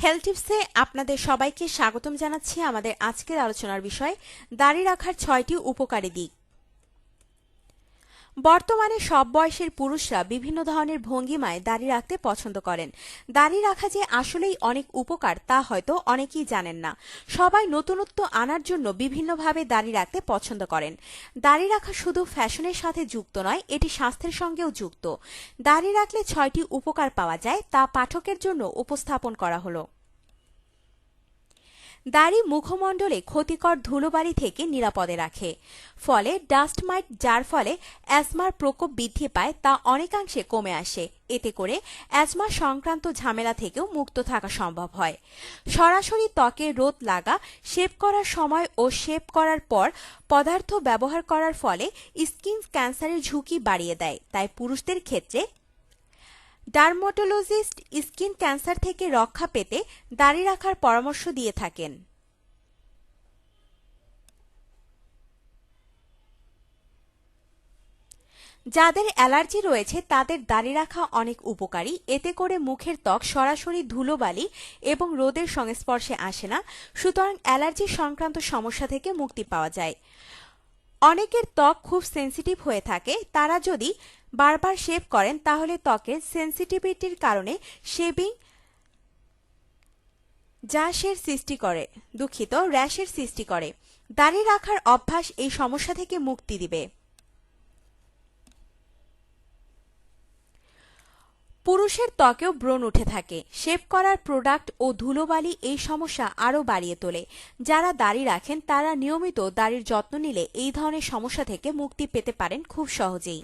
Health টিপসে আপনাদের সবাইকে স্বাগতম জানাচ্ছি। আমাদের আজকের আলোচনার বিষয় দাড়ি রাখার ৬টি উপকারী দিক। বর্তমানে সব বয়সের পুরুষরা বিভিন্ন ধরনের ভঙ্গিমায় দাড়ি রাখতে পছন্দ করেন। দাড়ি রাখা যে আসলেই অনেক উপকার তা হয়তো অনেকেই জানেন না। সবাই নতুনত্ব আনার জন্য বিভিন্নভাবে দাড়ি রাখতে পছন্দ করেন। দাড়ি রাখা শুধু ফ্যাশনের সাথে যুক্ত নয়, এটি স্বাস্থ্যের সঙ্গেও যুক্ত। দাড়ি রাখলে ৬টি উপকার পাওয়া যায়, তা পাঠকের জন্য উপস্থাপন করা হলো। দাড়ি মুখমণ্ডলে ক্ষতিকর ধুলোবালি থেকে নিরাপদে রাখে। ফলে ডাস্ট মাইট, যার ফলে অ্যাজমার প্রকোপ বৃদ্ধি পায়, তা অনেকাংশে কমে আসে। এতে করে অ্যাজমা সংক্রান্ত ঝামেলা থেকেও মুক্ত থাকা সম্ভব হয়। সরাসরি ত্বকে রোদ লাগা, শেভ করার সময় ও শেভ করার পর পদার্থ ব্যবহার করার ফলে স্কিন ক্যান্সারের ঝুঁকি বাড়িয়ে দেয়। তাই পুরুষদের ক্ষেত্রে ডার্মাটোলজিস্ট স্কিন ক্যান্সার থেকে রক্ষা পেতে দাড়ি রাখার পরামর্শ দিয়ে থাকেন। যাদের অ্যালার্জি রয়েছে তাদের দাড়ি রাখা অনেক উপকারী। এতে করে মুখের ত্বক সরাসরি ধুলোবালি এবং রোদের সংস্পর্শে আসে না, সুতরাং অ্যালার্জি সংক্রান্ত সমস্যা থেকে মুক্তি পাওয়া যায়। অনেকের ত্বক খুব সেনসিটিভ হয়ে থাকে, তারা যদি বারবার শেভ করেন তাহলে ত্বকের সেনসিটিভিটির কারণে শেভিং র্যাশের সৃষ্টি করে। দাড়ি রাখার অভ্যাস এই সমস্যা থেকে মুক্তি দিবে। পুরুষের ত্বকেও ব্রণ উঠে থাকে। শেভ করার প্রোডাক্ট ও ধুলোবালি এই সমস্যা আরও বাড়িয়ে তোলে। যারা দাড়ি রাখেন তারা নিয়মিত দাড়ির যত্ন নিলে এই ধরনের সমস্যা থেকে মুক্তি পেতে পারেন খুব সহজেই।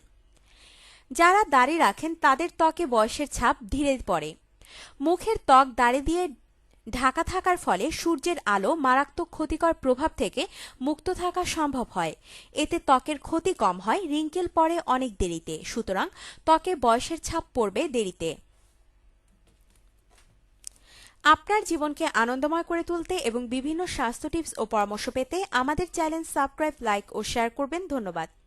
যারা দাড়ি রাখেন তাদের ত্বকে বয়সের ছাপ ধীরে পড়ে। মুখের ত্বক দাড়ি দিয়ে ঢাকা থাকার ফলে সূর্যের আলো মারাত্মক ক্ষতিকর প্রভাব থেকে মুক্ত থাকা সম্ভব হয়। এতে ত্বকের ক্ষতি কম হয়, রিঙ্কেল পড়ে অনেক দেরিতে, সুতরাং ত্বকে বয়সের ছাপ পড়বে দেরিতে। আপনার জীবনকে আনন্দময় করে তুলতে এবং বিভিন্ন স্বাস্থ্য টিপস ও পরামর্শ পেতে আমাদের চ্যানেল সাবস্ক্রাইব, লাইক ও শেয়ার করবেন। ধন্যবাদ।